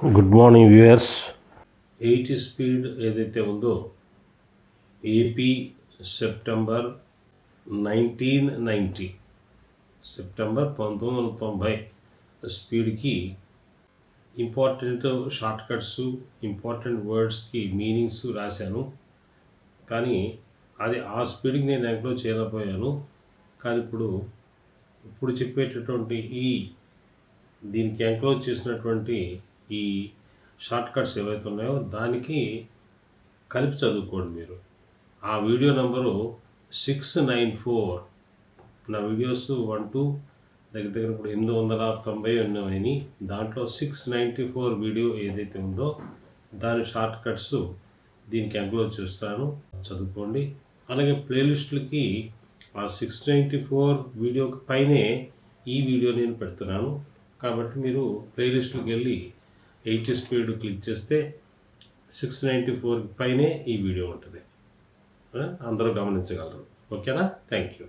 Good morning viewers. 80 speed ఏదైతే ఉందో AP September 1990 September 1990 స్పీడ్కి ఇంపార్టెంట్ షార్ట్కట్స్, ఇంపార్టెంట్ వర్డ్స్కి మీనింగ్స్ రాశాను. కానీ అది ఆ స్పీడ్కి నేను ఎంక్లోజ్ చేయలేకపోయాను. కానీ ఇప్పుడు చెప్పేటటువంటి దీనికి ఎంక్లోజ్ చేసినటువంటి ఈ షార్ట్ కట్స్ ఏవైతే ఉన్నాయో దానికి కలిపి చదువుకోండి మీరు. ఆ వీడియో నెంబరు 694. నా వీడియోస్ 1 దగ్గర ఇప్పుడు 890 ఉన్నాయి. దాంట్లో 694 వీడియో ఏదైతే ఉందో దాని షార్ట్ కట్స్ దీనికి ఎంక్లోజ్ చేస్తాను, చదువుకోండి. అలాగే ప్లేలిస్టులకి ఆ 694 వీడియోకి పైనే ఈ వీడియో నేను పెడుతున్నాను. కాబట్టి మీరు ప్లేలిస్టులకు వెళ్ళి 80 స్పీడ్ క్లిక్ చేస్తే 694 పైనే ఈ వీడియో ఉంటుంది. అందరూ గమనించగలరు. ఓకేనా? Thank you.